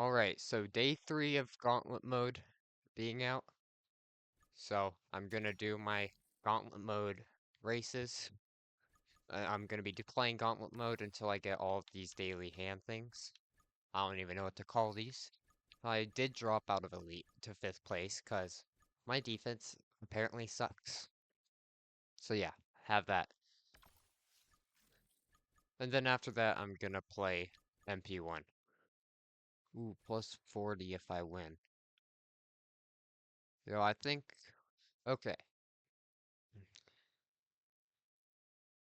Alright, so day 3 of Gauntlet mode being out. So I'm gonna do my Gauntlet mode races. I'm gonna be playing Gauntlet mode until I get all of these daily hand things. I don't even know what to call these. I did drop out of Elite to 5th place because my defense apparently sucks. So yeah, have that. And then after that, I'm gonna play MP1. Ooh, plus 40 if I win. I think... Okay.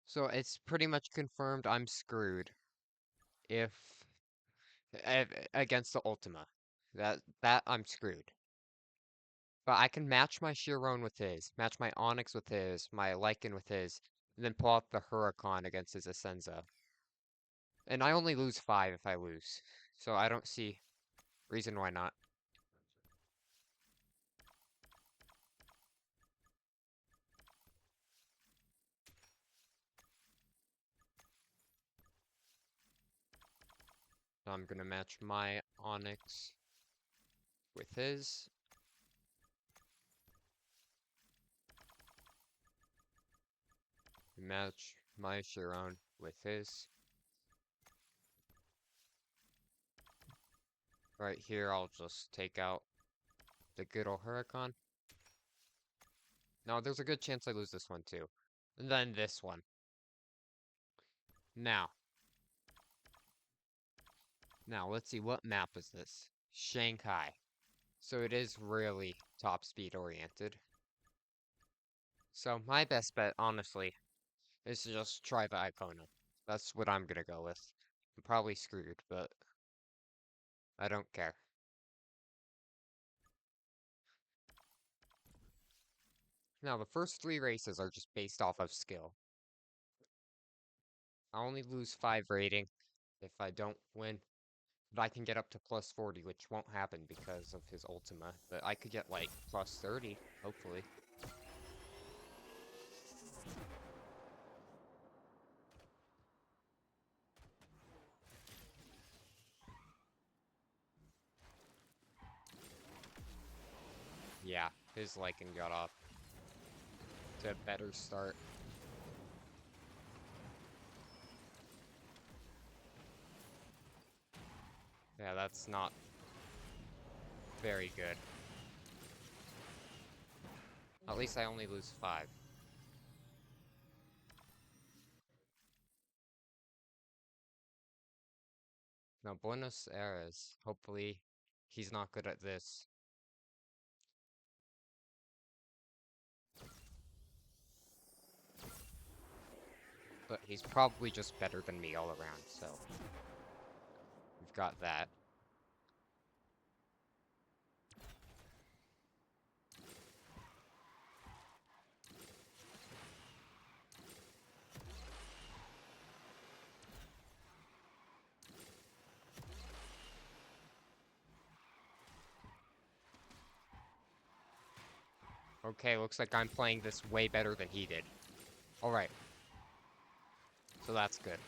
So it's pretty much confirmed I'm screwed if against the Ultima. That I'm screwed. But I can match my Chiron with his, match my Onyx with his, my Lycan with his, and then pull out the Huracan against his Ascenza. And I only lose 5 if I lose. So I don't see reason why not. So I'm gonna match my Onyx with his. Match my Chiron with his. Right here, I'll just take out the good old Huracan. No, there's a good chance I lose this one too. And then this one. Now, let's see, what map is this? Shanghai. So it is really top speed oriented. So my best bet, honestly, is to just try the Icona. That's what I'm gonna go with. I'm probably screwed, but I don't care. Now, the first 3 races are just based off of skill. I only lose 5 rating if I don't win. But I can get up to plus 40, which won't happen because of his Ultima. But I could get, like, plus 30, hopefully. Yeah, his Lycan got off to a better start. Yeah, that's not very good. At least I only lose 5. Now, Buenos Aires. Hopefully, he's not good at this. But he's probably just better than me all around, so... We've got that. Okay, looks like I'm playing this way better than he did. Alright. So that's good.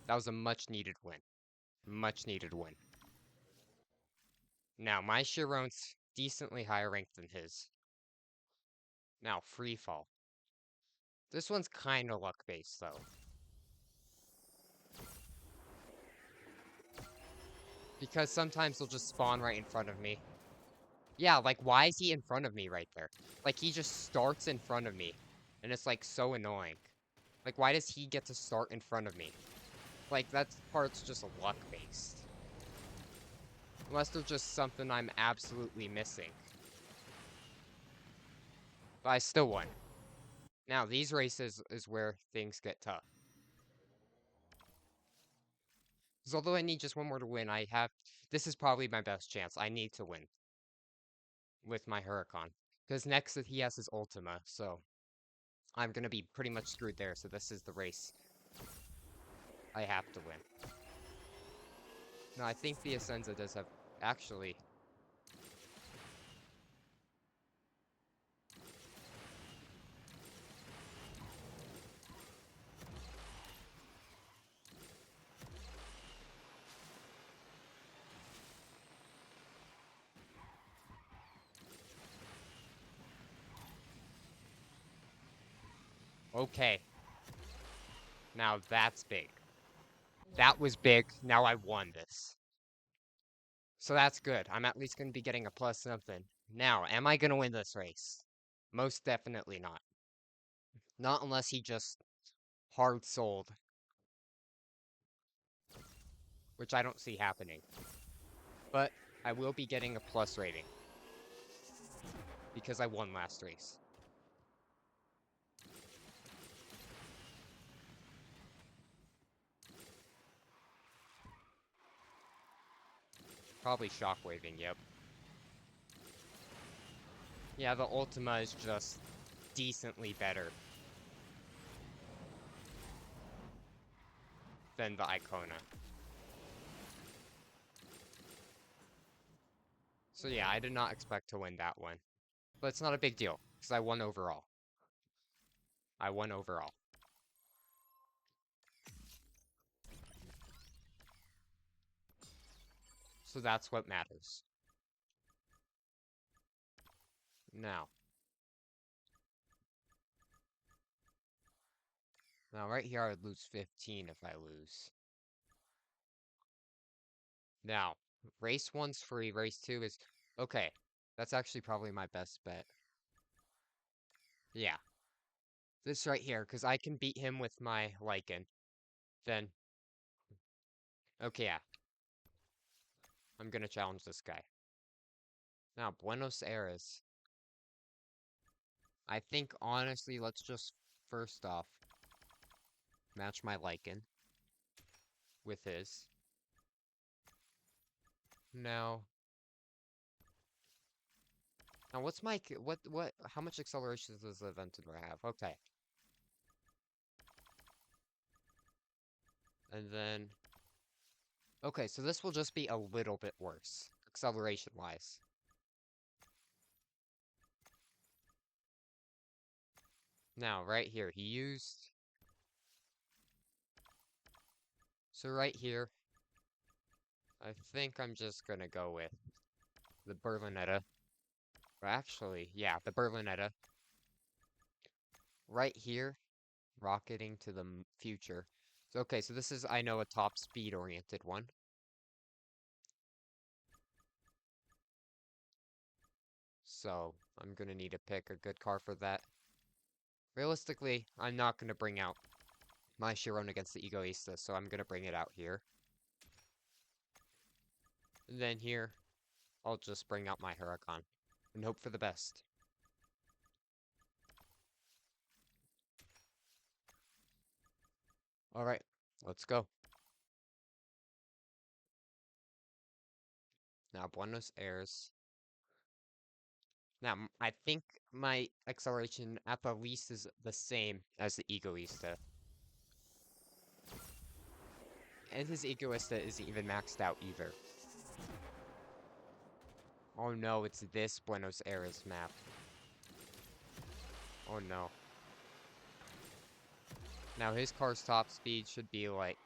That was a much needed win. Much needed win. Now, my Chiron's decently higher ranked than his. Now, free fall. This one's kinda luck-based, though. Because sometimes they'll just spawn right in front of me. Yeah, like, why is he in front of me right there? Like, he just starts in front of me. And it's, like, so annoying. Like, why does he get to start in front of me? Like, that part's just luck-based. Unless there's just something I'm absolutely missing. But I still won. Now, these races is where things get tough. Because although I need just one more to win, this is probably my best chance. I need to win. With my Huracan. Because next he has his Ultima, so... I'm gonna be pretty much screwed there, so this is the race. I have to win. No, I think the Ascenza does have... Actually... Okay, now that's big. That was big, now I won this. So that's good. I'm at least going to be getting a plus something. Now, am I going to win this race? Most definitely not. Not unless he just hard sold, which I don't see happening. But I will be getting a plus rating because I won last race. Probably shockwaving, yep. Yeah, the Ultima is just decently better than the Icona. So yeah, I did not expect to win that one. But it's not a big deal, because I won overall. I won overall. So that's what matters. Now, right here I would lose 15 if I lose. Now, race 1's free, race 2 is... Okay, that's actually probably my best bet. Yeah. This right here, because I can beat him with my Lycan. Then... Okay, yeah. I'm gonna challenge this guy. Now, Buenos Aires. I think, honestly, let's just, first off, match my Lycan with his. Now, what's my, how much acceleration does the Aventador have? Okay. And then, okay, so this will just be a little bit worse, acceleration-wise. Now, right here, he used... So right here, I think I'm just gonna go with the Berlinetta. Or actually, yeah, the Berlinetta. Right here, rocketing to the future. So, okay, so this is, I know, a top speed-oriented one. So, I'm gonna need to pick a good car for that. Realistically, I'm not gonna bring out my Chiron against the Egoista, so I'm gonna bring it out here. And then here, I'll just bring out my Huracan and hope for the best. Alright, let's go. Now, Buenos Aires. Now, I think my acceleration at the least is the same as the Egoista. And his Egoista isn't even maxed out either. Oh no, it's this Buenos Aires map. Oh no. Now, his car's top speed should be like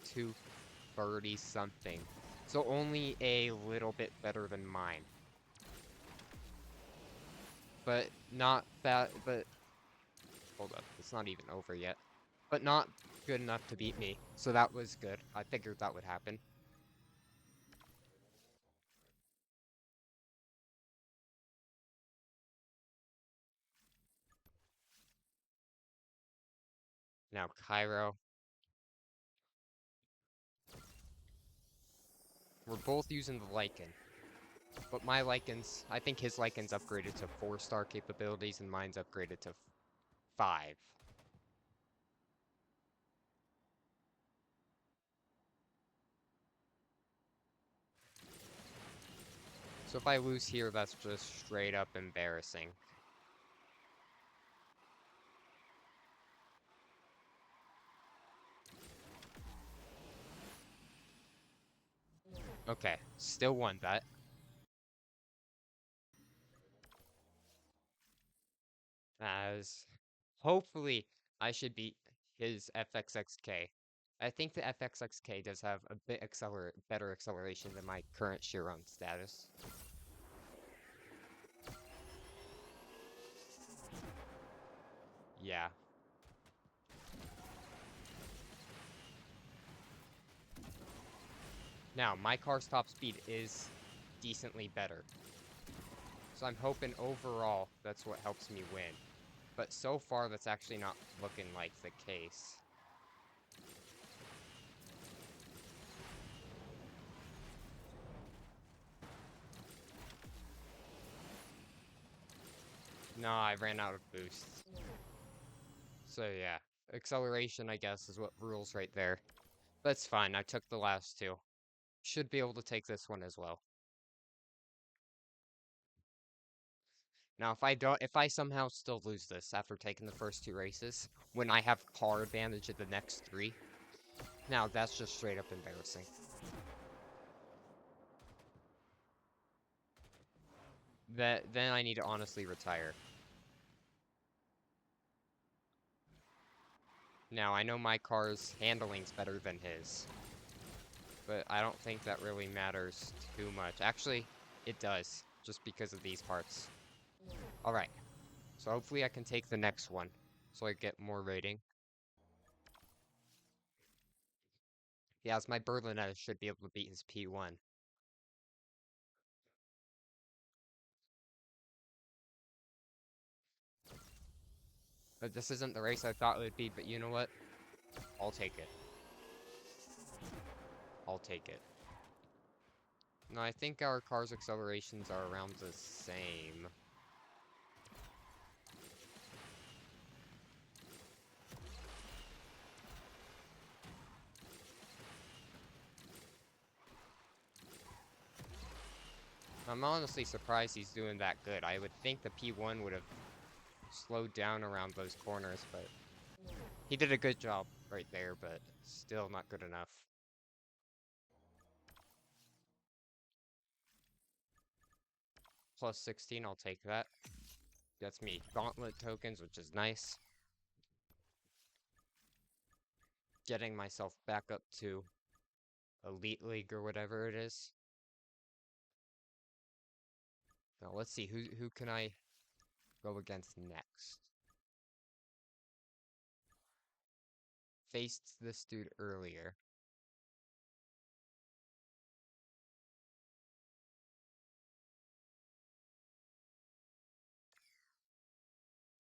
230 something. So only a little bit better than mine. But not bad, but... Hold up, it's not even over yet. But not good enough to beat me. So that was good. I figured that would happen. Now, Cairo. We're both using the Lycan. But my Lycans, I think his Lycan's upgraded to 4-star capabilities and mine's upgraded to 5. So if I lose here, that's just straight up embarrassing. Okay, still won that. As hopefully I should beat his FXXK. I think the FXXK does have a bit better acceleration than my current Chiron status. Yeah. Now, my car's top speed is decently better. So I'm hoping overall that's what helps me win. But so far, that's actually not looking like the case. No, I ran out of boosts. So yeah, acceleration, I guess, is what rules right there. That's fine, I took the last two. Should be able to take this one as well. Now, if I somehow still lose this after taking the first two races, when I have car advantage at the next three, now that's just straight up embarrassing. Then I need to honestly retire. Now, I know my car's handling's better than his, but I don't think that really matters too much. Actually, it does, just because of these parts. Alright, so hopefully I can take the next one, so I get more rating. Yeah, as my Berlinetta should be able to beat his P1. But this isn't the race I thought it would be, but you know what? I'll take it. I'll take it. No, I think our car's accelerations are around the same. I'm honestly surprised he's doing that good. I would think the P1 would have slowed down around those corners, but he did a good job right there, but still not good enough. Plus 16, I'll take that. Gets me Gauntlet tokens, which is nice. Getting myself back up to Elite League or whatever it is. Now let's see, who can I go against next? Faced this dude earlier.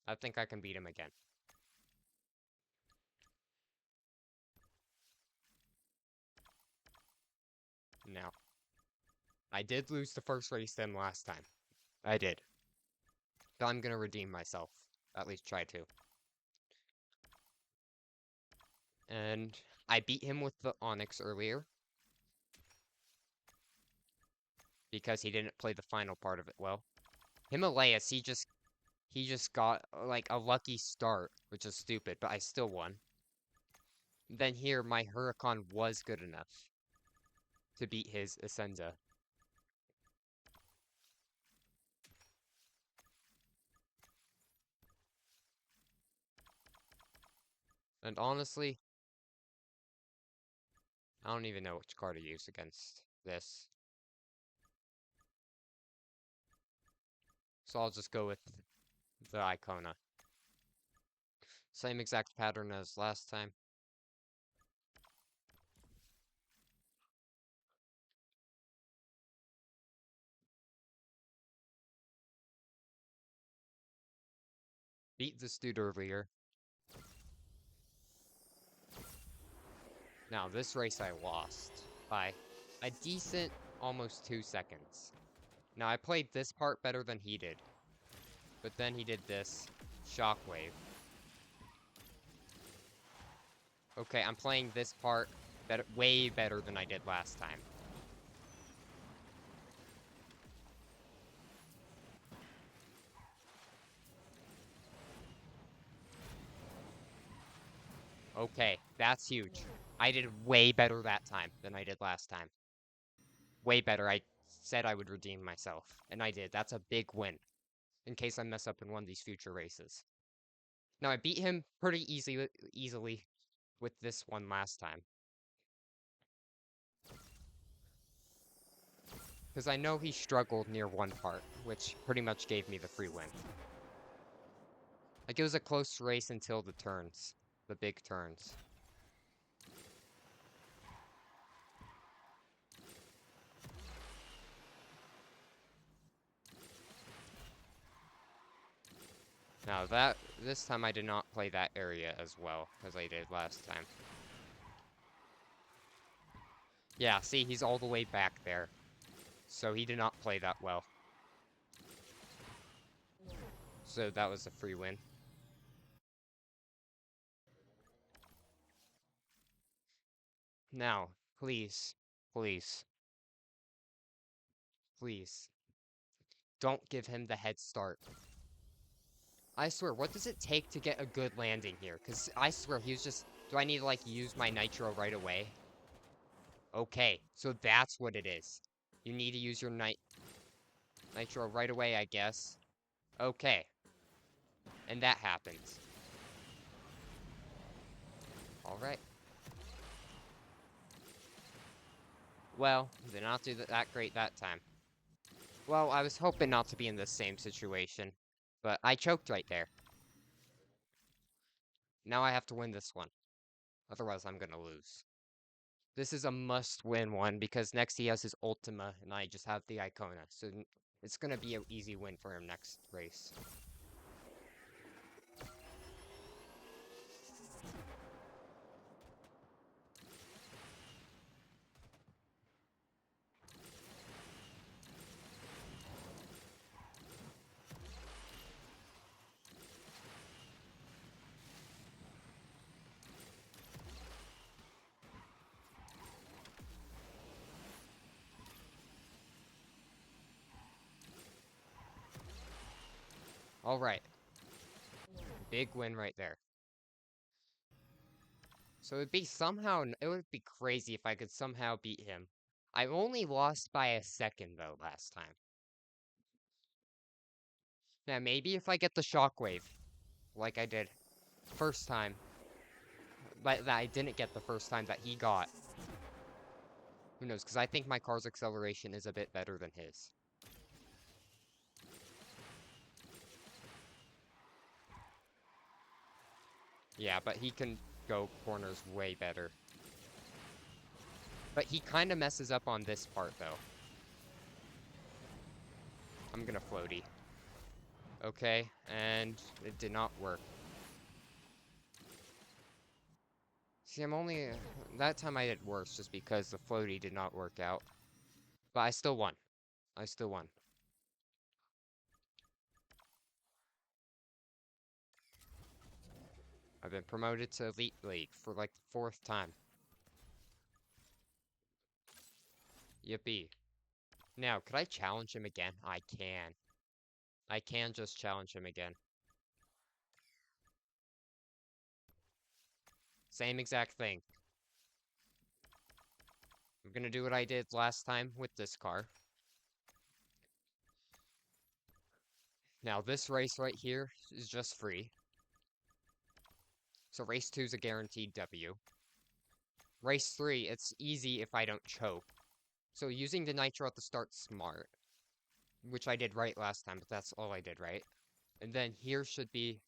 I think I can beat him again. Now, I did lose the first race then last time. I did. So I'm gonna redeem myself. At least try to. And I beat him with the Onyx earlier. Because he didn't play the final part of it well. Himalayas, he just got like a lucky start, which is stupid, but I still won. Then here, my Huracan was good enough to beat his Essenza. And honestly, I don't even know which car to use against this. So I'll just go with the Icona. Same exact pattern as last time. Beat this dude earlier. Now, this race I lost by a decent almost 2 seconds. Now, I played this part better than he did. But then he did this Shockwave. Okay, I'm playing this part better, way better than I did last time. Okay, that's huge. I did way better that time than I did last time. Way better. I said I would redeem myself, and I did. That's a big win, in case I mess up in one of these future races. Now, I beat him pretty easily with this one last time. Because I know he struggled near one part, which pretty much gave me the free win. Like, it was a close race until the turns. The big turns. Now this time I did not play that area as well as I did last time. Yeah, see, he's all the way back there. So he did not play that well. So that was a free win. Now, please, please, please, don't give him the head start. I swear, what does it take to get a good landing here? Because I swear, he was just... Do I need to, like, use my nitro right away? Okay, so that's what it is. You need to use your nitro right away, I guess. Okay. And that happens. Alright. Well, did not do that great that time. Well, I was hoping not to be in the same situation, but I choked right there. Now I have to win this one. Otherwise, I'm gonna lose. This is a must-win one because next he has his Ultima, and I just have the Icona, so it's gonna be an easy win for him next race. Alright. Big win right there. So it would be crazy if I could somehow beat him. I only lost by a second, though, last time. Now, maybe if I get the shockwave, like I did first time, but that I didn't get the first time that he got. Who knows, because I think my car's acceleration is a bit better than his. Yeah, but he can go corners way better. But he kind of messes up on this part, though. I'm gonna floaty. Okay, and it did not work. See, that time I did worse just because the floaty did not work out. But I still won. I still won. I've been promoted to Elite League for like the fourth time. Yippee. Now, could I challenge him again? I can. I can just challenge him again. Same exact thing. I'm gonna do what I did last time with this car. Now, this race right here is just free. So race 2 is a guaranteed W. Race 3, it's easy if I don't choke. So using the nitro at the start's smart. Which I did right last time, but that's all I did right. And then here should be...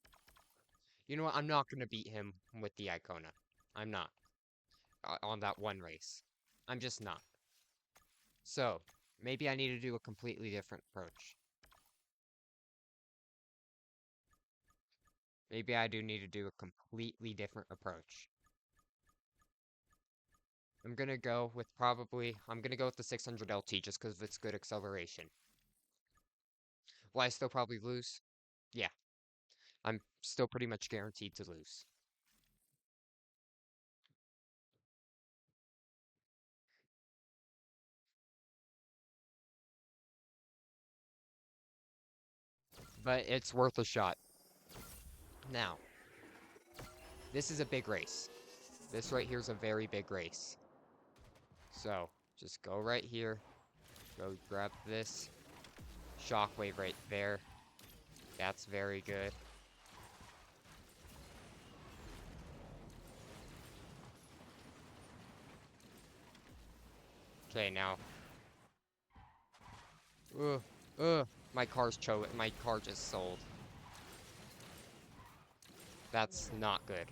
You know what? I'm not gonna beat him with the Icona. I'm not. On that one race. I'm just not. So, maybe I need to do a completely different approach. Maybe I do need to do a completely different approach. I'm gonna go with the 600 LT just because of its good acceleration. Will I still probably lose? Yeah. I'm still pretty much guaranteed to lose. But it's worth a shot. Now, this is a big race. This right here is a very big race. So, just go right here. Go grab this. Shockwave right there. That's very good. Okay, now. Ugh, ugh. My car just sold. That's not good.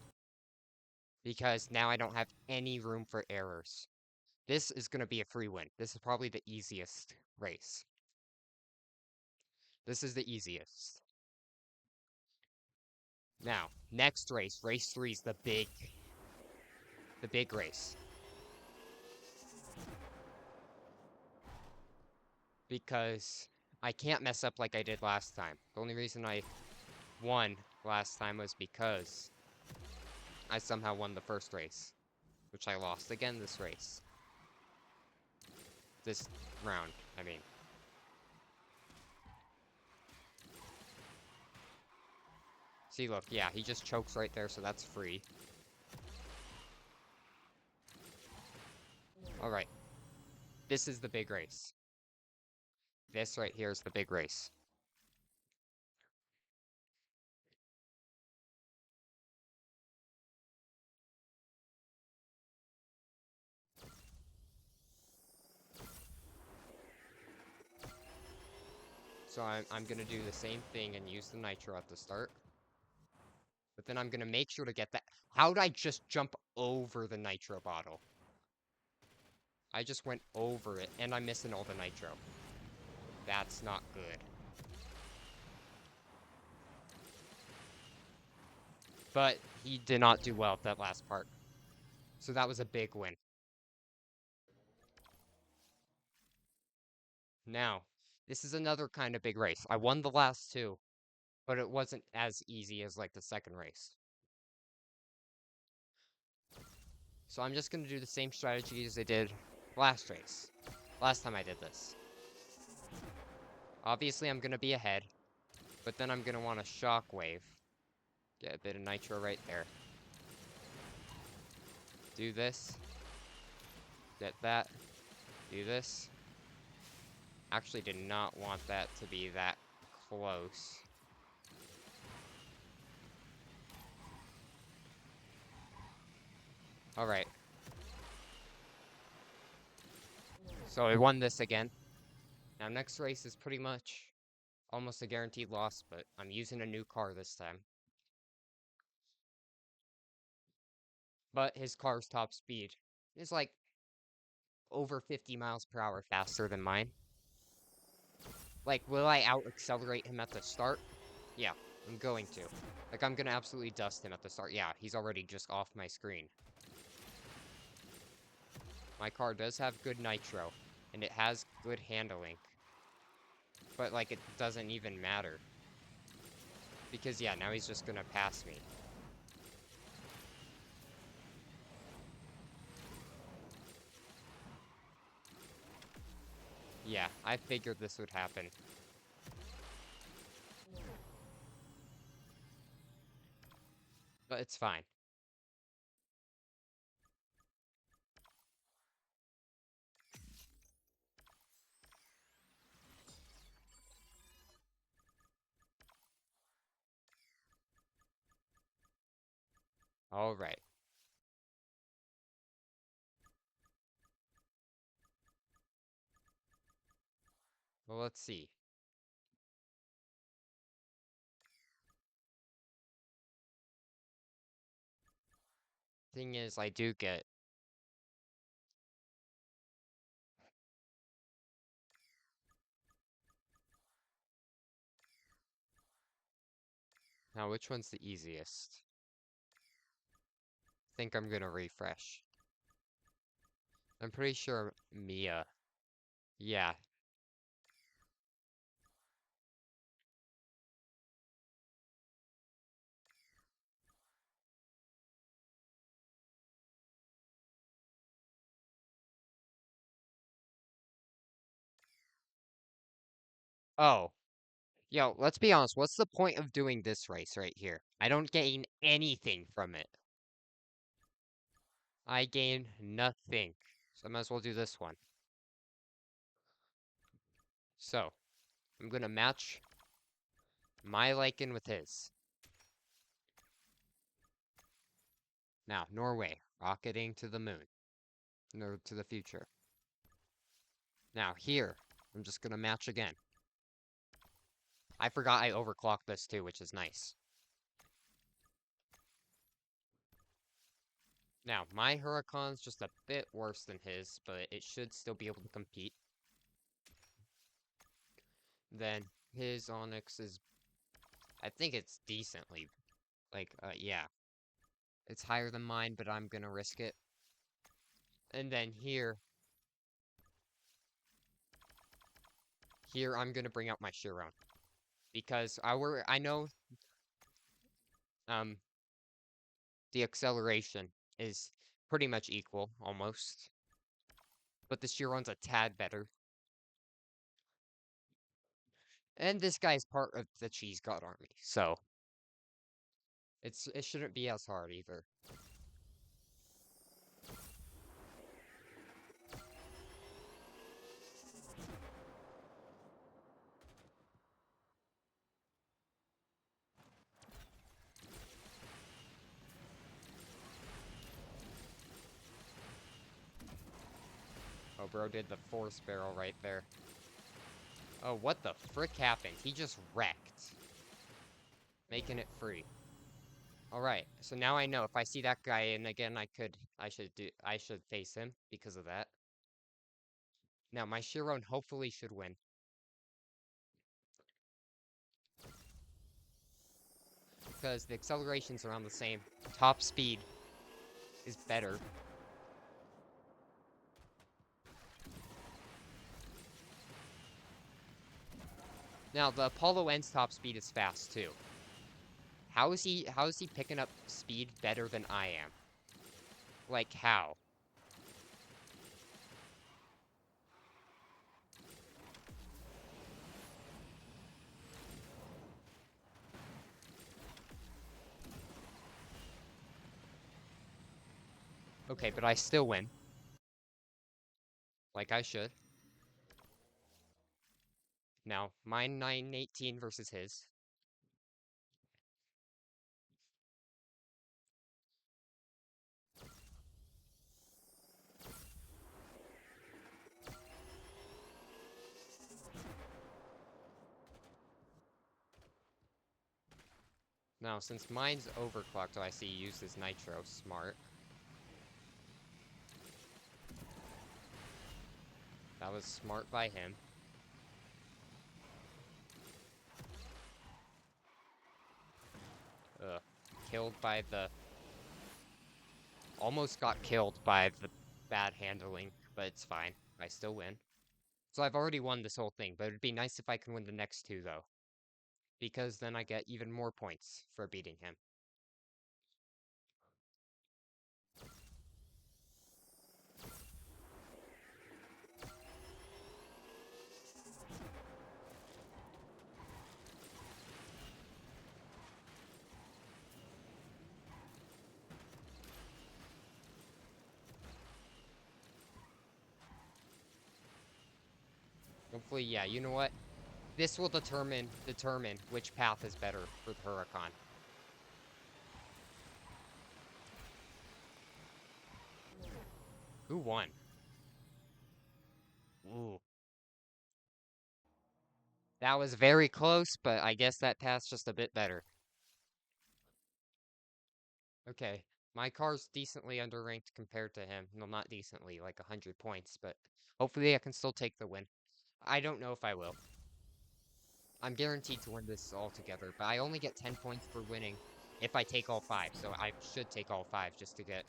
Because now I don't have any room for errors. This is going to be a free win. This is probably the easiest race. This is the easiest. Now, next race. Race 3 is the big race. Because I can't mess up like I did last time. The only reason I won last time was because I somehow won the first race, which I lost again this race. This round, I mean. See, look, yeah, he just chokes right there, so that's free. Alright. This is the big race. This right here is the big race. So I'm gonna do the same thing and use the nitro at the start. But then I'm gonna make sure to get that. How'd I just jump over the nitro bottle? I just went over it, and I'm missing all the nitro. That's not good. But he did not do well at that last part. So that was a big win. Now, this is another kind of big race. I won the last two, but it wasn't as easy as like the second race. So I'm just gonna do the same strategy as I did last race. Last time I did this. Obviously, I'm gonna be ahead, but then I'm gonna want a shockwave. Get a bit of nitro right there. Do this. Get that. Do this. Actually did not want that to be that close. Alright. So I won this again. Now next race is pretty much almost a guaranteed loss, but I'm using a new car this time. But his car's top speed is like over 50 miles per hour faster than mine. Like, will I out-accelerate him at the start? Yeah, I'm going to. Like, I'm gonna absolutely dust him at the start. Yeah, he's already just off my screen. My car does have good nitro, and it has good handling. But, like, it doesn't even matter. Because, yeah, now he's just gonna pass me. Yeah, I figured this would happen. But it's fine. Alright. Well, let's see. Thing is, I do get... Now, which one's the easiest? I think I'm gonna refresh. I'm pretty sure Mia. Yeah. Oh. Yo, let's be honest. What's the point of doing this race right here? I don't gain anything from it. I gain nothing. So I might as well do this one. So, I'm gonna match my Lycan with his. Now, Norway, rocketing to the moon. No, to the future. Now, here, I'm just gonna match again. I forgot I overclocked this too, which is nice. Now, my Huracan's just a bit worse than his, but it should still be able to compete. Then his Onyx is, I think it's decently, Yeah. It's higher than mine, but I'm gonna risk it. And then here I'm gonna bring out my Chiron. Because I know, um, the acceleration is pretty much equal, almost. But the Chiron's a tad better. And this guy's part of the Cheese God army, so it shouldn't be as hard either. Oh, bro did the force barrel right there. Oh, what the frick happened? He just wrecked. Making it free. Alright, so now I know if I see that guy and again I should face him because of that. Now my Chiron hopefully should win. Because the acceleration's around the same. Top speed is better. Now the Apollo N's top speed is fast too. How is he picking up speed better than I am? Like how? Okay, but I still win. Like I should. Now, mine 918 versus his. Now, since mine's overclocked, I see he used his nitro. Smart. That was smart by him. Ugh. Killed by the... Almost got killed by the bad handling, but it's fine. I still win. So I've already won this whole thing, but it'd be nice if I can win the next two, though. Because then I get even more points for beating him. Hopefully, yeah, you know what? This will determine which path is better for the Huracan. Who won? Ooh. That was very close, but I guess that path's just a bit better. Okay, my car's decently underranked compared to him. No, not decently, like 100 points, but hopefully I can still take the win. I don't know if I will. I'm guaranteed to win this altogether, but I only get 10 points for winning if I take all 5, so I should take all 5 just to get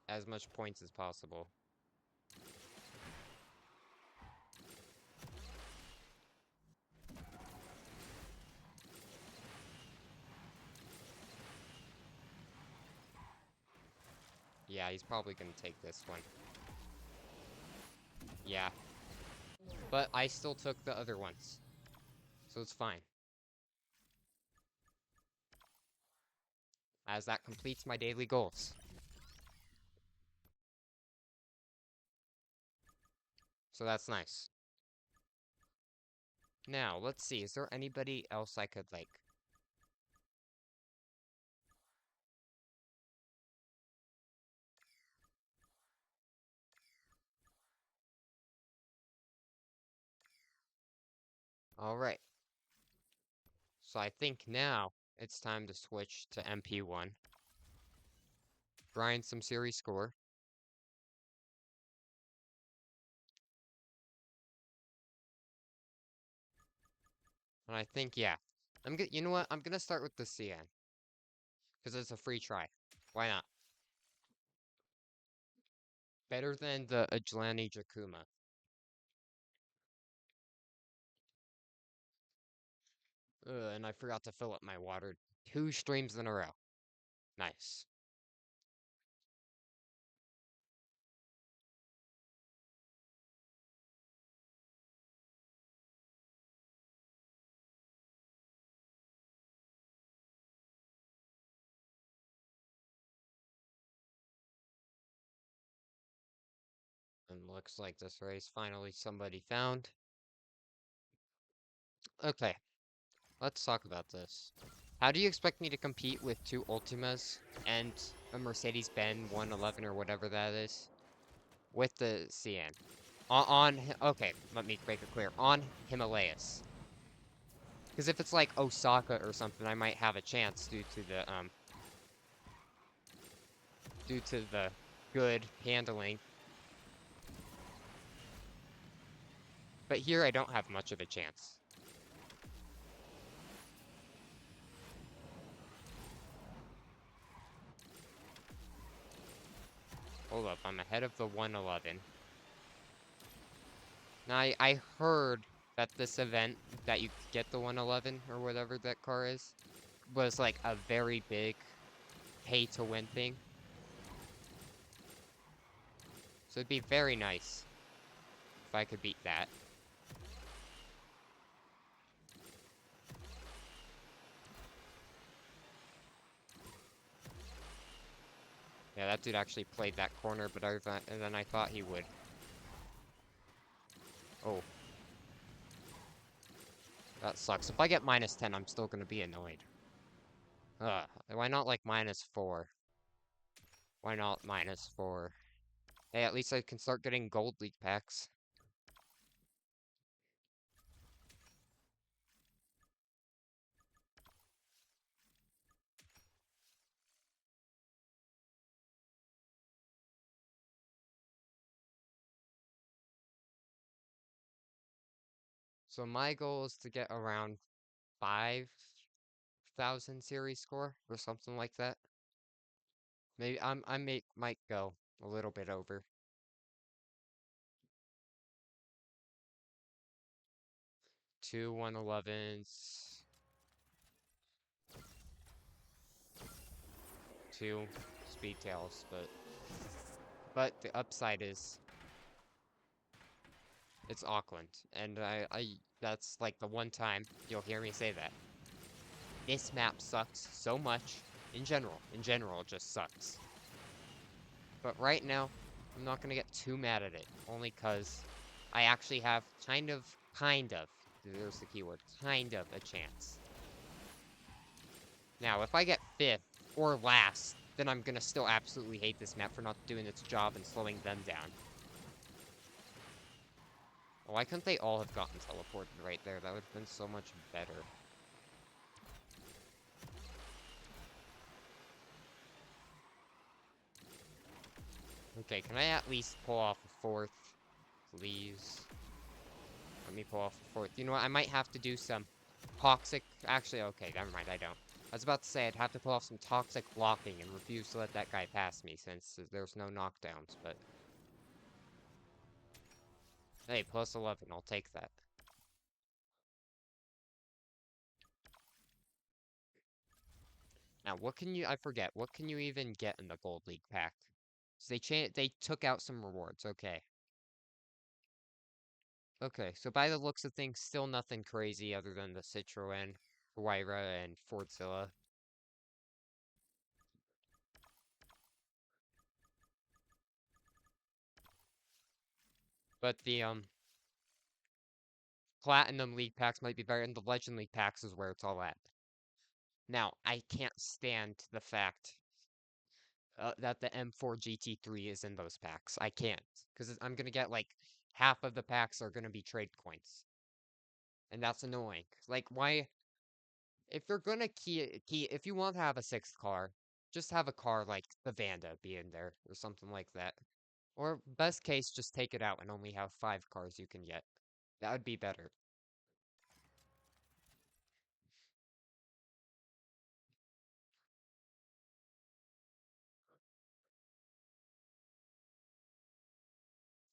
as much points as possible. Yeah, he's probably gonna take this one. Yeah. But I still took the other ones, so it's fine. As that completes my daily goals. So that's nice. Now, let's see, is there anybody else I could, like... Alright. So I think now it's time to switch to MP1. Grind some series score. And I think, yeah. You know what? I'm gonna start with the CN. Because it's a free try. Why not? Better than the Ajlani Jakuma. And I forgot to fill up my water 2 streams in a row. Nice. And looks like this race finally somebody found. Okay, let's talk about this. How do you expect me to compete with 2 Ultimas and a Mercedes-Benz 111 or whatever that is with the CN? Okay, let me make it clear. On Himalayas. Because if it's like Osaka or something, I might have a chance due to the good handling. But here I don't have much of a chance. Hold up, I'm ahead of the 111. Now I heard that this event that you get the 111 or whatever that car is was like a very big pay to win thing. So it'd be very nice if I could beat that. Yeah, that dude actually played that corner better than I thought he would. Oh, that sucks. If I get -10, I'm still gonna be annoyed. Why not like -4? Why not -4? Hey, at least I can start getting gold league packs. So my goal is to get around 5,000 series score or something like that. Maybe might go a little bit over. 2 111s, 2 speedtails, but the upside is it's Auckland, and I that's like the one time you'll hear me say that. This map sucks so much in general. In general, it just sucks. But right now, I'm not gonna get too mad at it, only cause I actually have kind of, there's the keyword, kind of a chance. Now, if I get 5th or last, then I'm gonna still absolutely hate this map for not doing its job and slowing them down. Why couldn't they all have gotten teleported right there? That would have been so much better. Okay, can I at least pull off a 4th? Please. Let me pull off a 4th. You know what? I might have to do some toxic... Actually, okay, never mind, I don't. I was about to say I'd have to pull off some toxic blocking and refuse to let that guy pass me since there's no knockdowns, but... Hey, +11, I'll take that. Now, what can you... I forget, what can you even get in the Gold League pack? So they took out some rewards, okay. Okay, so by the looks of things, still nothing crazy other than the Citroen, Huayra, and Fordzilla. But the, Platinum League packs might be better, and the Legend League packs is where it's all at. Now, I can't stand the fact that the M4 GT3 is in those packs. I can't, because I'm gonna get, like, half of the packs are gonna be trade coins. And that's annoying. Like, why... If you're gonna if you want to have a 6th car, just have a car like the Vanda be in there, or something like that. Or, best case, just take it out and only have 5 cars you can get. That would be better.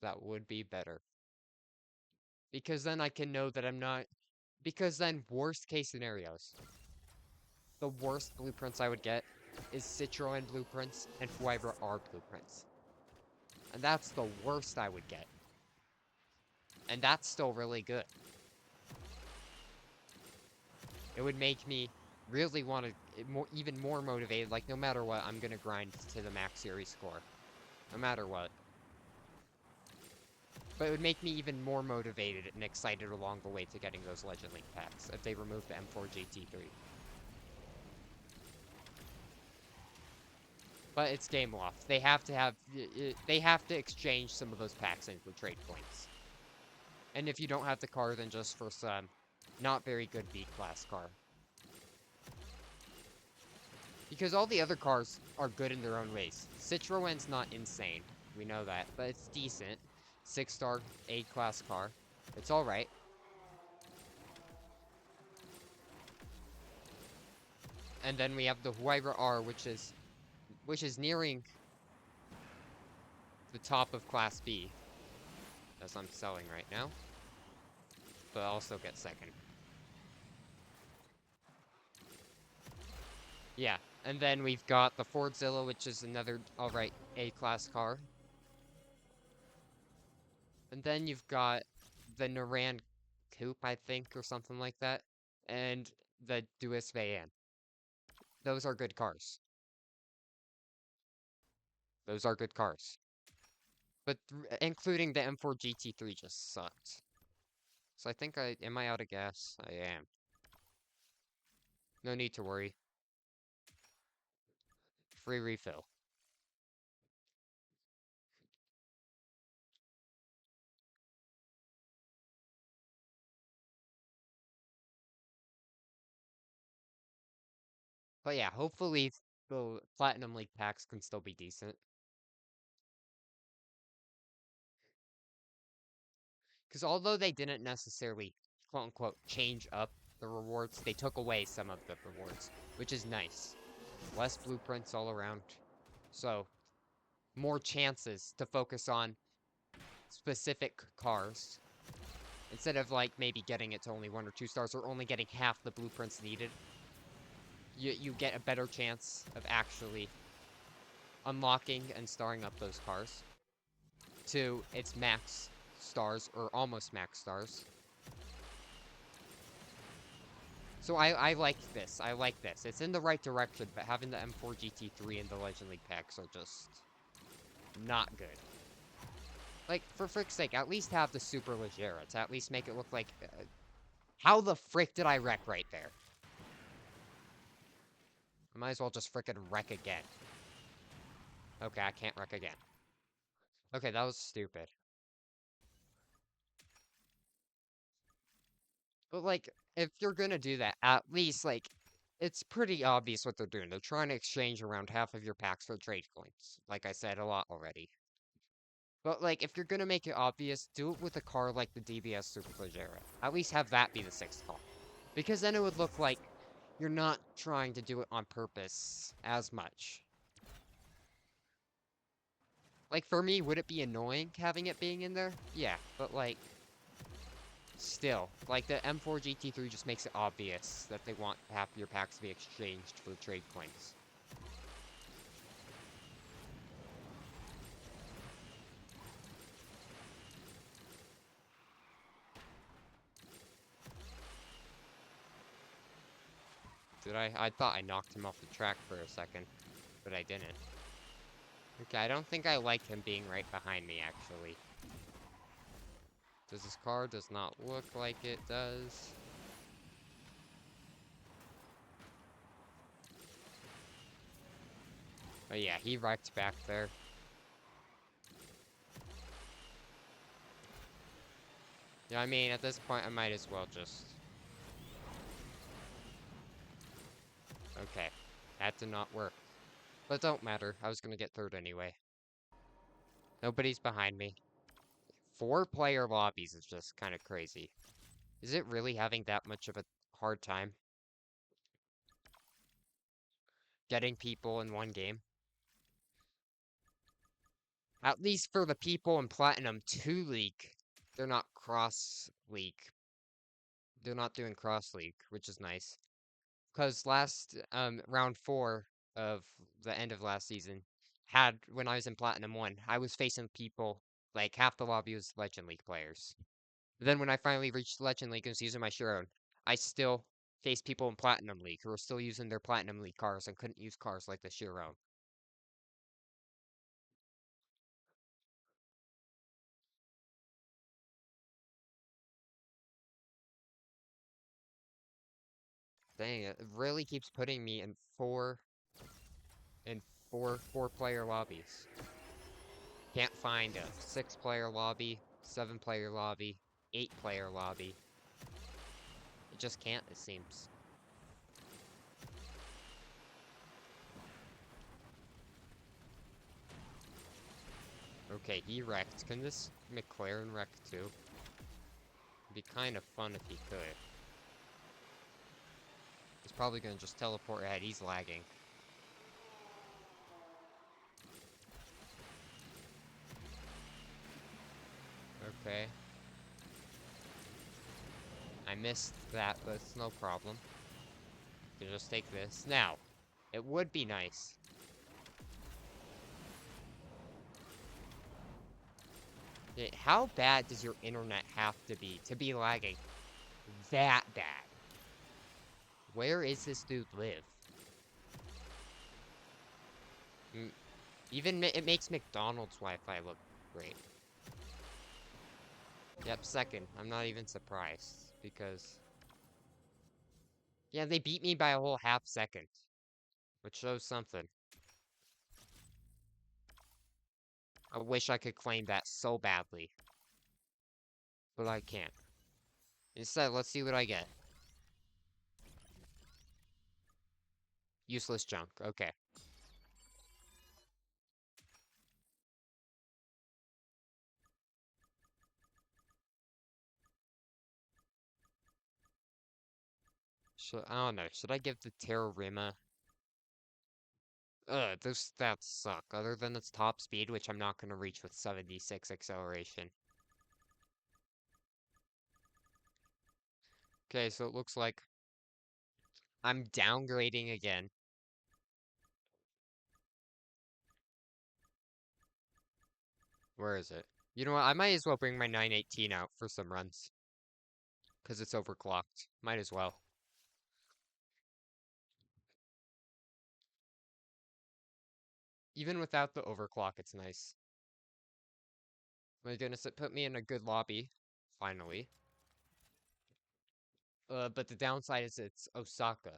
That would be better. Because then I can know that I'm not... Because then, worst case scenarios. The worst blueprints I would get is Citroen blueprints and Fuebra R blueprints. And that's the worst I would get. And that's still really good. It would make me really want to, even more motivated. Like, no matter what, I'm going to grind to the max series score. No matter what. But it would make me even more motivated and excited along the way to getting those Legend Link packs if they remove the M4 GT3. But it's game loft. They have to exchange some of those packs in for trade points. And if you don't have the car, then just for some not very good V-Class car. Because all the other cars are good in their own ways. Citroen's not insane. We know that. But it's decent. 6-star A-Class car. It's alright. And then we have the Huayra R, which is nearing the top of Class B. As I'm selling right now. But I'll also get second. Yeah, and then we've got the Fordzilla, which is another alright A-Class car. And then you've got the Naran Coupe, I think, or something like that. And the Duis Van. Those are good cars. Those are good cars. But including the M4 GT3 just sucks. So I think am I out of gas? I am. No need to worry. Free refill. But yeah, hopefully the Platinum League packs can still be decent. Because although they didn't necessarily, quote unquote, change up the rewards, they took away some of the rewards, which is nice. Less blueprints all around. So, more chances to focus on specific cars. Instead of, like, maybe getting it to only 1 or 2 stars or only getting half the blueprints needed. You get a better chance of actually unlocking and starring up those cars to its max stars or almost max stars. So I like this. I like this. It's in the right direction, but having the M4 GT3 and the Legend League packs are just not good. Like, for frick's sake, at least have the Super Leggera to at least make it look like... how the frick did I wreck right there? I might as well just frickin' wreck again. Okay, I can't wreck again. Okay, that was stupid. But, like, if you're gonna do that, at least, like, it's pretty obvious what they're doing. They're trying to exchange around half of your packs for trade coins. Like I said a lot already. But, like, if you're gonna make it obvious, do it with a car like the DBS Superleggera. At least have that be the 6th car. Because then it would look like you're not trying to do it on purpose as much. Like, for me, would it be annoying having it being in there? Yeah, but, like, still. Like, the M4 GT3 just makes it obvious that they want half your packs to be exchanged for trade coins. Did I? I thought I knocked him off the track for a second, but I didn't. Okay, I don't think I like him being right behind me, actually. This car does not look like it does. Oh yeah, he wrecked back there. Yeah, I mean, at this point, I might as well just... Okay, that did not work. But don't matter, I was gonna get third anyway. Nobody's behind me. 4-player lobbies is just kind of crazy. Is it really having that much of a hard time getting people in one game? At least for the people in Platinum 2 League, they're not cross-league. They're not doing cross-league, which is nice. Because last, round 4 of the end of last season, when I was in Platinum 1, I was facing people, like, half the lobby was Legend League players. But then when I finally reached Legend League and was using my Chiron, I still faced people in Platinum League who were still using their Platinum League cars and couldn't use cars like the Chiron. Dang, it really keeps putting me in four-player lobbies. Can't find a 6-player lobby, 7-player lobby, 8-player lobby. It just can't, it seems. Okay, he wrecked. Can this McLaren wreck too? It'd be kind of fun if he could. He's probably gonna just teleport ahead. He's lagging. Okay. I missed that, but it's no problem. You can just take this. Now, it would be nice. How bad does your internet have to be lagging that bad? Where is this dude live? Even it makes McDonald's Wi-Fi look great. Yep, second. I'm not even surprised because yeah, they beat me by a whole half second, which shows something. I wish I could claim that so badly, but I can't. Instead, let's see what I get. Useless junk. Okay. I don't know. Should I give the Terrorima? Those stats suck. Other than its top speed, which I'm not gonna reach with 76 acceleration. Okay, so it looks like I'm downgrading again. Where is it? You know what? I might as well bring my 918 out for some runs. Because it's overclocked. Might as well. Even without the overclock, it's nice. My goodness, it put me in a good lobby. Finally. But the downside is it's Osaka.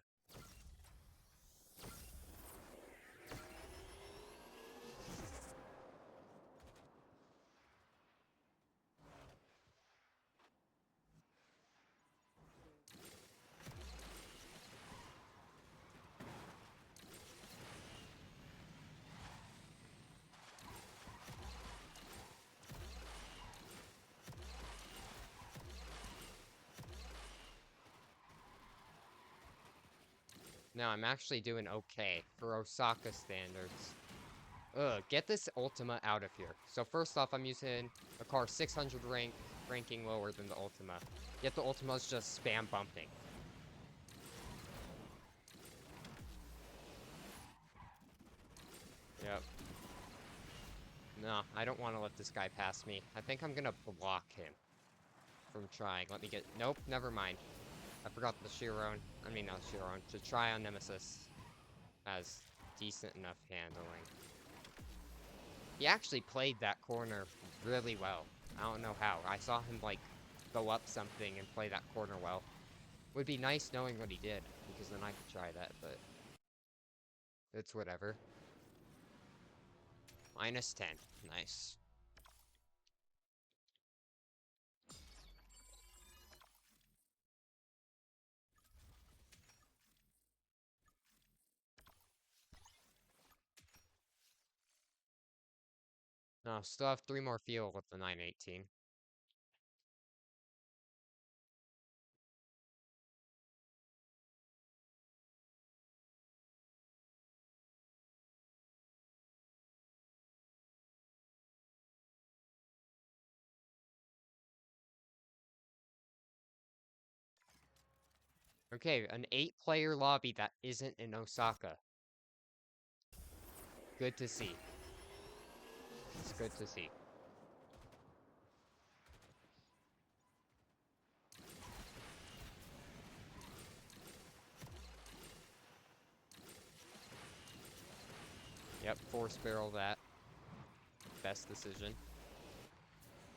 Now, I'm actually doing okay for Osaka standards. Get this Ultima out of here. So first off, I'm using a car 600 ranking lower than the Ultima. Yet the Ultima's just spam bumping. Yep. No, I don't want to let this guy pass me. I think I'm gonna block him from trying. Let me get... Nope, never mind. I forgot the Chiron. I mean, not Chiron. To try on Nemesis has decent enough handling. He actually played that corner really well. I don't know how. I saw him, like, go up something and play that corner well. Would be nice knowing what he did, because then I could try that, but... it's whatever. -10. Nice. No, still have 3 more fuel with the 918. Okay, an 8-player lobby that isn't in Osaka. Good to see. It's good to see. Yep, force barrel that. Best decision.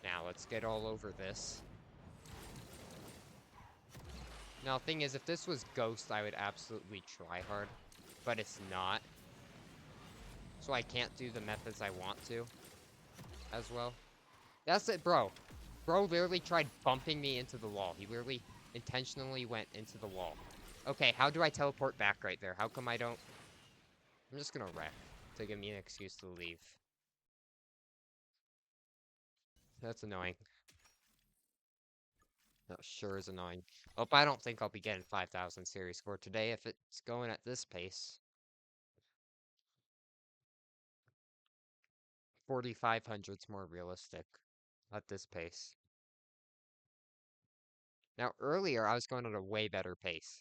Now, let's get all over this. Now, thing is, if this was Ghost, I would absolutely try hard. But it's not. So I can't do the methods I want to. As well. That's it, bro. Bro literally tried bumping me into the wall. He literally intentionally went into the wall. Okay, how do I teleport back right there? How come I don't... I'm just gonna wreck to give me an excuse to leave. That's annoying. That sure is annoying. Oh, but I don't think I'll be getting 5,000 series score today if it's going at this pace. 4,500's more realistic at this pace. Now, earlier, I was going at a way better pace.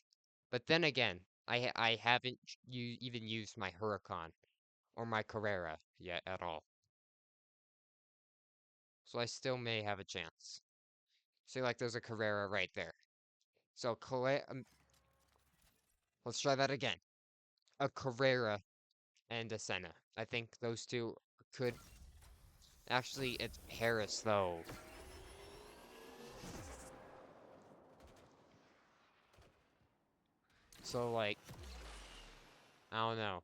But then again, I haven't even used my Huracan or my Carrera yet at all. So I still may have a chance. See, like, there's a Carrera right there. So, let's try that again. A Carrera and a Senna. I think those two could... Actually, it's Paris, though. So, like... I don't know.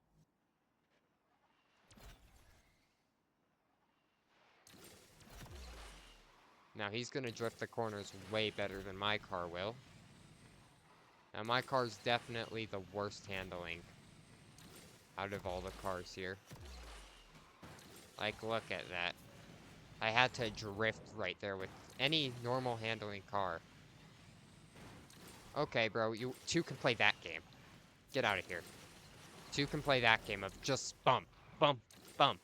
Now, he's gonna drift the corners way better than my car will. Now, my car's definitely the worst handling out of all the cars here. Like, look at that. I had to drift right there with any normal handling car. Okay, bro, you two can play that game. Get out of here. Two can play that game of just bump, bump, bump.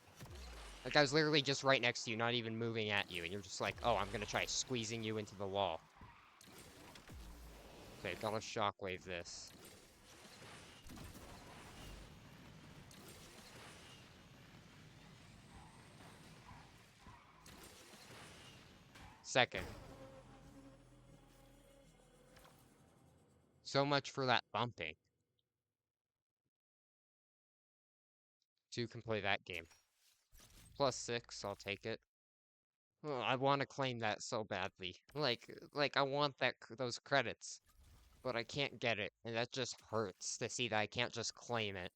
Like, I was literally just right next to you, not even moving at you, and you're just like, oh, I'm gonna try squeezing you into the wall. Okay, gotta shockwave this. Second. So much for that bumping. Two can play that game. +6, I'll take it. Oh, I want to claim that so badly. Like I want those credits, but I can't get it, and that just hurts to see that I can't just claim it.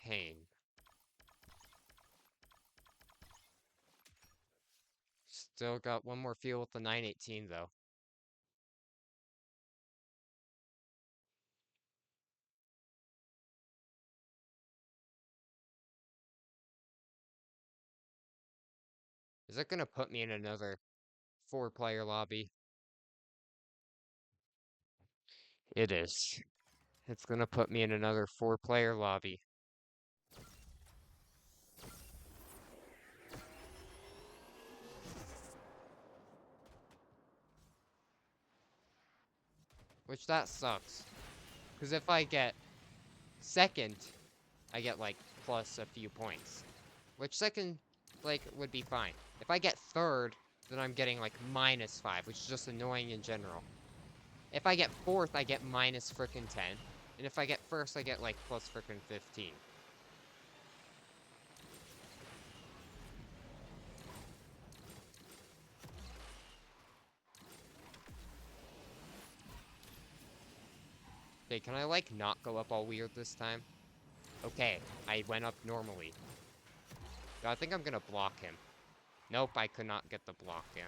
Pain. Still got one more fuel with the 918 though. Is it gonna put me in another 4-player lobby? It is. It's gonna put me in another 4-player lobby. Which that sucks. Because if I get second, I get like plus a few points. Which second, like, would be fine. If I get third, then I'm getting like -5, which is just annoying in general. If I get fourth, I get minus frickin' 10. And if I get first, I get like plus frickin' 15. Okay, can I like not go up all weird this time? Okay, I went up normally. I think I'm gonna block him. Nope, I could not get the block in.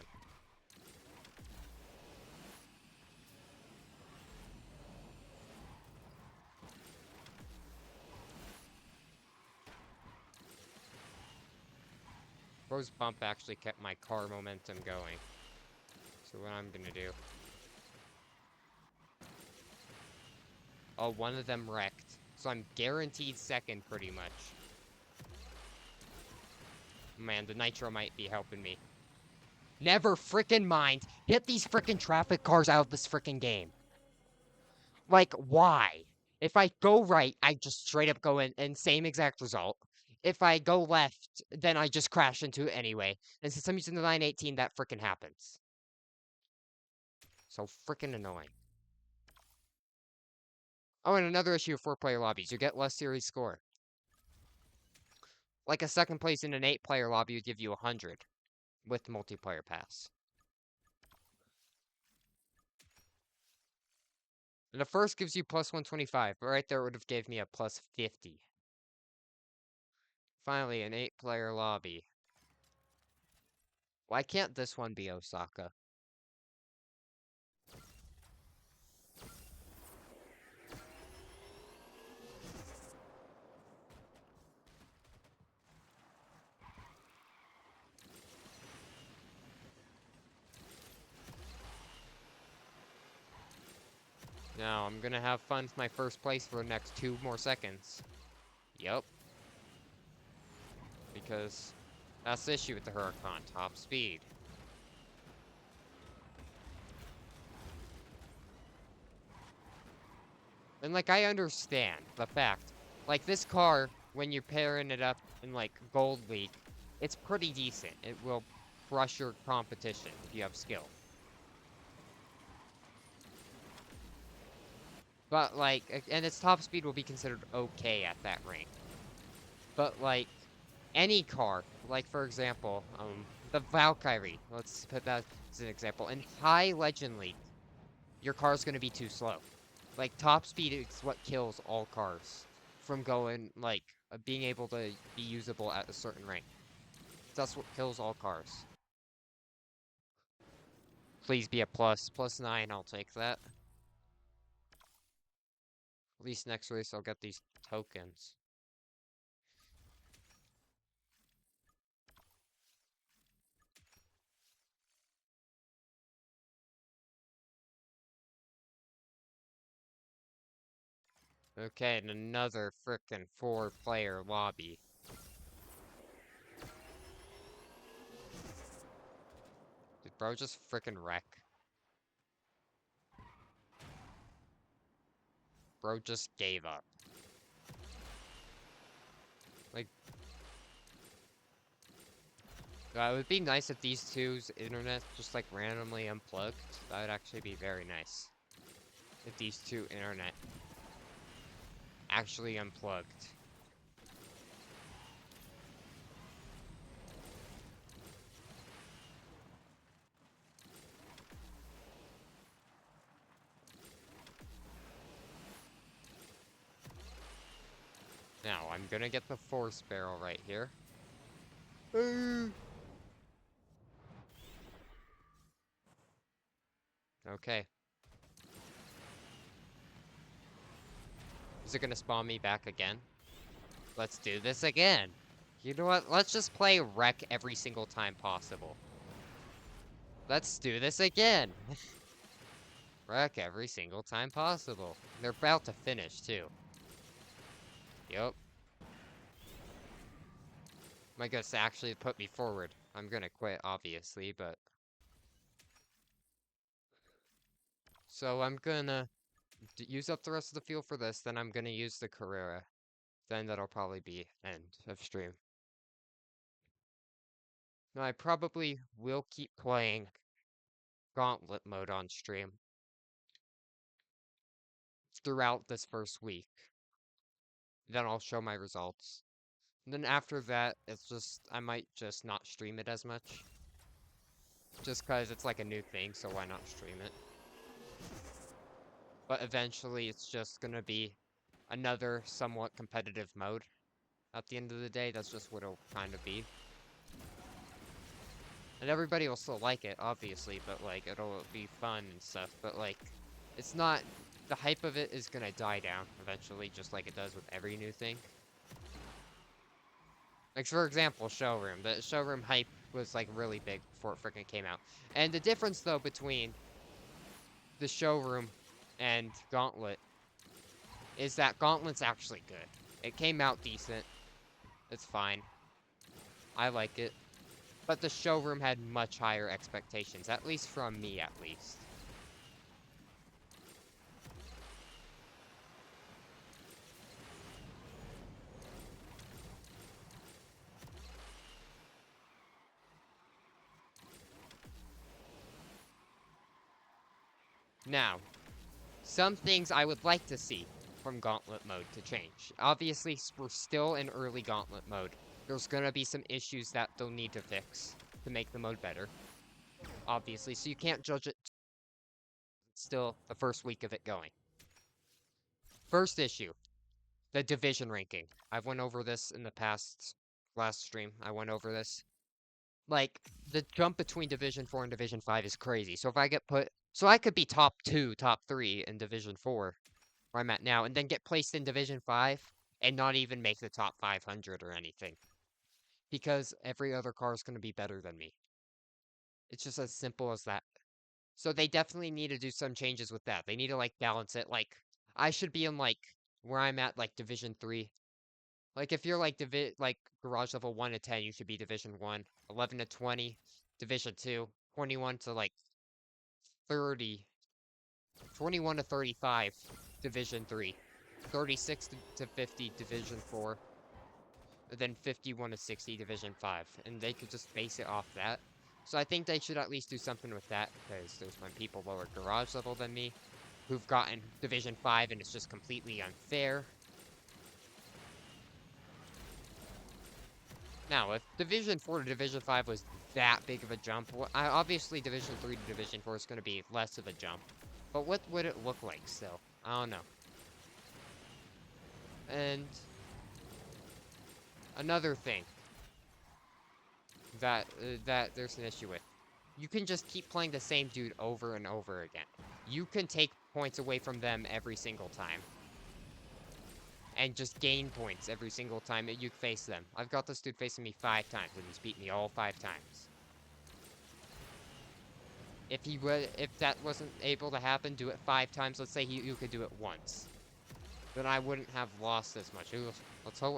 Bro's bump actually kept my car momentum going. So what I'm gonna do... Oh, one of them wrecked. So I'm guaranteed second pretty much. Man, the nitro might be helping me. Never frickin' mind. Get these frickin' traffic cars out of this frickin' game. Like, why? If I go right, I just straight up go in and same exact result. If I go left, then I just crash into it anyway. And since I'm using the 918, that frickin' happens. So frickin' annoying. Oh, and another issue of 4-player lobbies. You get less series score. Like a second place in an 8-player lobby would give you 100 with multiplayer pass. And the first gives you plus 125, but right there would have gave me a plus 50. Finally, an 8-player lobby. Why can't this one be Osaka? Now, I'm gonna have fun with my first place for the next 2 more seconds. Yup. Because that's the issue with the Huracan, top speed. And, like, I understand the fact. Like, this car, when you're pairing it up in, like, Gold League, it's pretty decent. It will crush your competition if you have skill. But, like, and its top speed will be considered okay at that rank. But, like, any car, like, for example, the Valkyrie, let's put that as an example. In high Legend League, your car's going to be too slow. Like, top speed is what kills all cars from going, like, being able to be usable at a certain rank. That's what kills all cars. Please be a plus. Plus 9, I'll take that. At least next race I'll get these tokens. Okay, and another frickin' 4-player lobby. Did bro just frickin' wreck? Bro just gave up. Like, it would be nice if these two's internet just like randomly unplugged. That would actually be very nice. If these two internet actually unplugged. Now, I'm gonna get the force barrel right here. Okay. Is it gonna spawn me back again? Let's do this again. You know what? Let's just play wreck every single time possible. Let's do this again. Wreck every single time possible. They're about to finish, too. Yup. My guess actually put me forward. I'm gonna quit, obviously, but... So I'm gonna use up the rest of the fuel for this, then I'm gonna use the Carrera. Then that'll probably be end of stream. Now, I probably will keep playing Gauntlet mode on stream throughout this first week. Then I'll show my results. And then after that, it's just, I might just not stream it as much. Just because it's like a new thing, so why not stream it? But eventually, it's just gonna be another somewhat competitive mode. At the end of the day, that's just what it'll kind of be. And everybody will still like it, obviously, but, like, it'll be fun and stuff. But, like, it's not... The hype of it is gonna die down eventually, just like it does with every new thing. Like, for example, Showroom. The Showroom hype was, like, really big before it freaking came out. And the difference, though, between the Showroom and Gauntlet is that Gauntlet's actually good. It came out decent. It's fine. I like it. But the Showroom had much higher expectations, at least from me, at least. Now, some things I would like to see from Gauntlet mode to change. Obviously, we're still in early Gauntlet mode. There's gonna be some issues that they'll need to fix to make the mode better. Obviously, so you can't judge it. It's still the first week of it going. First issue, the division ranking. I've went over this in the last stream. I went over this. Like, the jump between Division 4 and Division 5 is crazy. So if I get so I could be top 2, top 3 in Division 4, where I'm at now, and then get placed in Division 5 and not even make the top 500 or anything. Because every other car is going to be better than me. It's just as simple as that. So they definitely need to do some changes with that. They need to, like, balance it. Like, I should be in, like, where I'm at, like, Division 3. Like, if you're, like, garage level 1 to 10, you should be Division 1. 11 to 20, Division 2. 21 to, like, 30. 21 to 35, Division 3. 36 to 50, Division 4. And then 51 to 60, Division 5. And they could just base it off that. So I think they should at least do something with that, because there's been people lower garage level than me who've gotten Division 5, and it's just completely unfair. Now, if Division 4 to Division 5 was that big of a jump, obviously Division 3 to Division 4 is going to be less of a jump. But what would it look like still? I don't know. And another thing that there's an issue with. You can just keep playing the same dude over and over again. You can take points away from them every single time. And just gain points every single time that you face them. I've got this dude facing me 5 times, and he's beat me all 5 times. If that wasn't able to happen, do it 5 times. Let's say you could do it once. Then I wouldn't have lost as much. Ooh,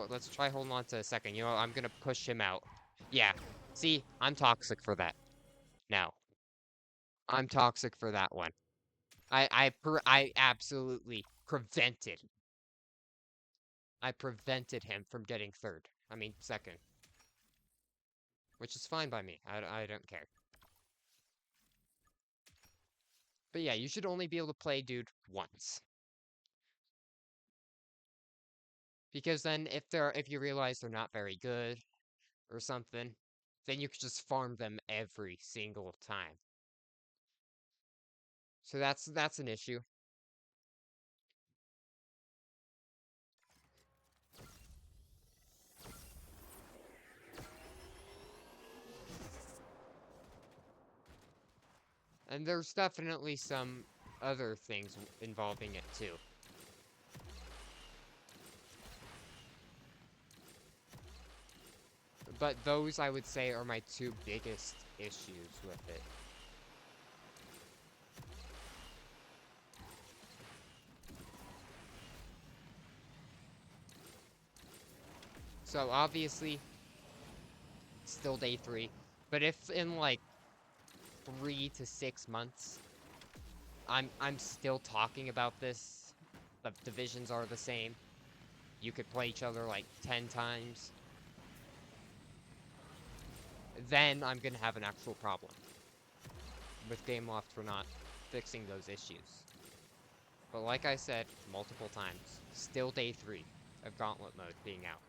let's try holding on to a second. You know, I'm gonna push him out. Yeah. See, I'm toxic for that. Now, I'm toxic for that one. I absolutely prevented. I prevented him from getting third. I mean, second. Which is fine by me. I don't care. But yeah, you should only be able to play dude once. Because then if you realize they're not very good or something, then you could just farm them every single time. So that's an issue. And there's definitely some other things involving it too. But those, I would say, are my 2 biggest issues with it. So, obviously, still day 3. But if in, like, 3 to 6 months, I'm still talking about this, the divisions are the same, you could play each other, like, 10 times, then I'm gonna have an actual problem with Game Loft for not fixing those issues. But like I said multiple times, still day 3 of Gauntlet mode being out.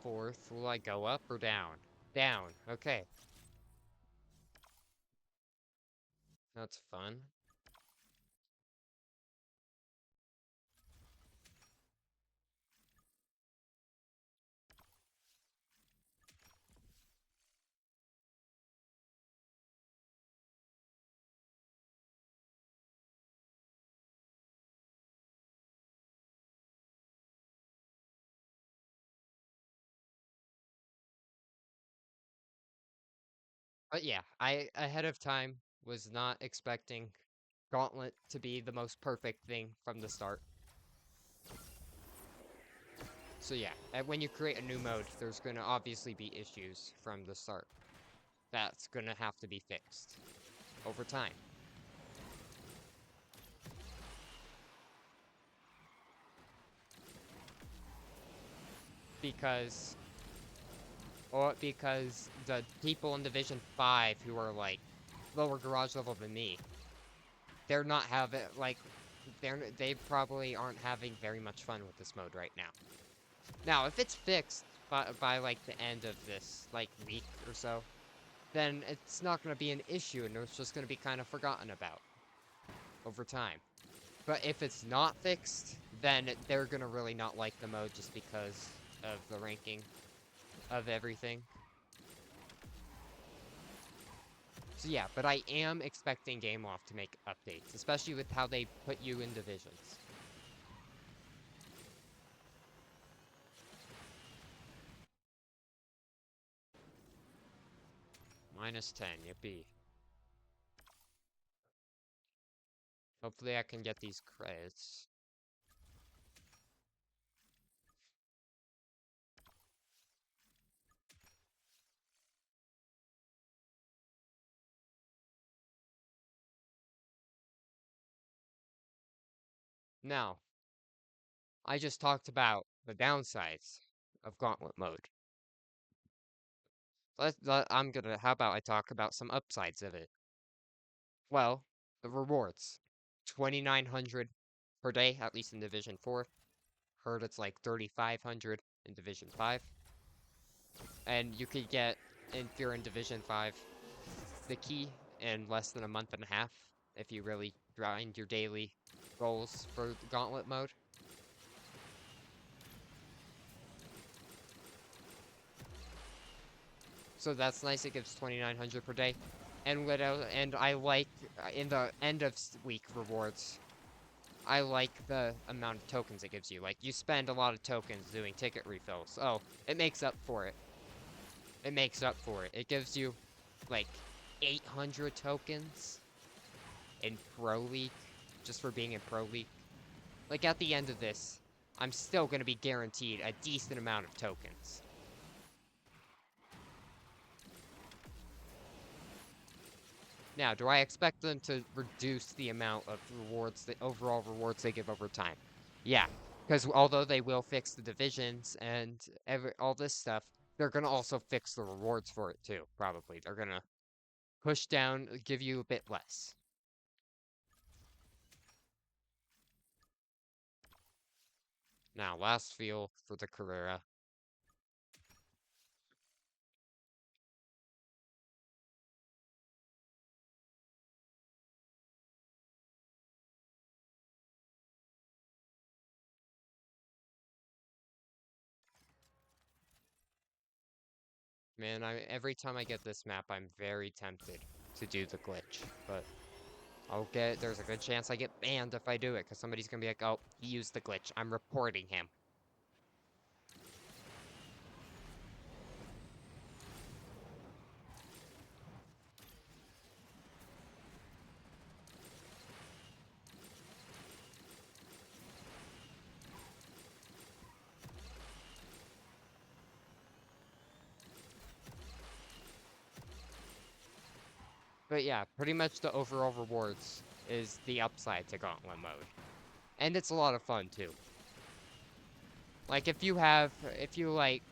Fourth, will I go up or down? Down, okay. That's fun. But yeah, I ahead of time was not expecting Gauntlet to be the most perfect thing from the start. So yeah, and when you create a new mode, there's gonna obviously be issues from the start. That's gonna have to be fixed over time. because because the people in Division 5 who are like lower garage level than me, they're not having like they probably aren't having very much fun with this mode right now. Now, if it's fixed by like the end of this like week or so, then it's not going to be an issue and it's just going to be kind of forgotten about over time. But if it's not fixed, then they're going to really not like the mode just because of the ranking of everything. So yeah, but I am expecting GameLoft to make updates, especially with how they put you in divisions. -10, yippee. Hopefully I can get these credits. Now, I just talked about the downsides of Gauntlet mode. How about I talk about some upsides of it? Well, the rewards. 2,900 per day, at least in Division 4. Heard it's like 3,500 in Division 5. And you could get, if you're in Division 5, the key in less than a month and a half if you really grind your daily goals for the Gauntlet mode. So that's nice. It gives 2,900 per day. And I like in the end of week rewards, I like the amount of tokens it gives you. Like you spend a lot of tokens doing ticket refills. Oh, it makes up for it. It makes up for it. It gives you like 800 tokens in Pro League just for being in Pro League. Like at the end of this, I'm still going to be guaranteed a decent amount of tokens. Now, do I expect them to reduce the amount of rewards, the overall rewards they give over time? Yeah, because although they will fix the divisions and all this stuff, they're going to also fix the rewards for it too, probably. They're going to push down, give you a bit less. Now, last feel for the Carrera. Man, every time I get this map, I'm very tempted to do the glitch, but there's a good chance I get banned if I do it, because somebody's gonna be like, oh, he used the glitch. I'm reporting him. But yeah, pretty much the overall rewards is the upside to Gauntlet mode. And it's a lot of fun too. Like if you like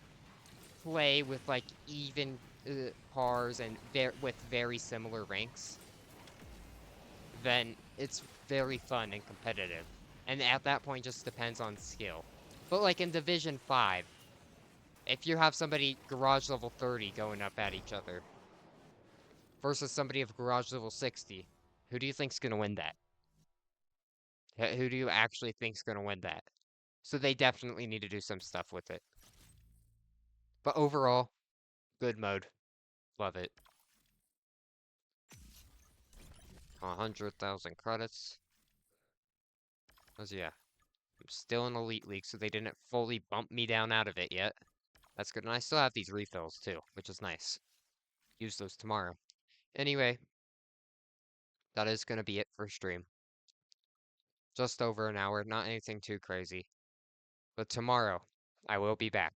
play with like even pars and with very similar ranks, then it's very fun and competitive. And at that point just depends on skill. But like in Division 5, if you have somebody garage level 30 going up at each other versus somebody of garage level 60, who do you think's gonna win that? Who do you actually think's gonna win that? So they definitely need to do some stuff with it. But overall, good mode. Love it. 100,000 credits. Yeah. I'm still in Elite League, so they didn't fully bump me down out of it yet. That's good. And I still have these refills too, which is nice. Use those tomorrow. Anyway, that is going to be it for stream. Just over an hour, not anything too crazy. But tomorrow, I will be back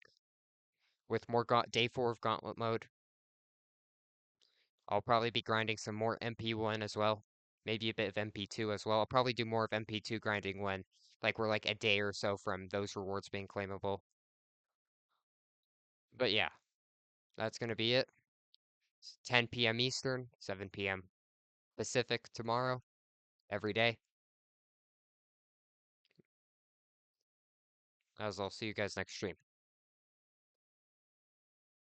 with more day 4 of Gauntlet mode. I'll probably be grinding some more MP1 as well. Maybe a bit of MP2 as well. I'll probably do more of MP2 grinding when, like, we're like a day or so from those rewards being claimable. But yeah, that's gonna be it. It's 10 p.m. Eastern, 7 p.m. Pacific tomorrow, every day. As I'll see you guys next stream.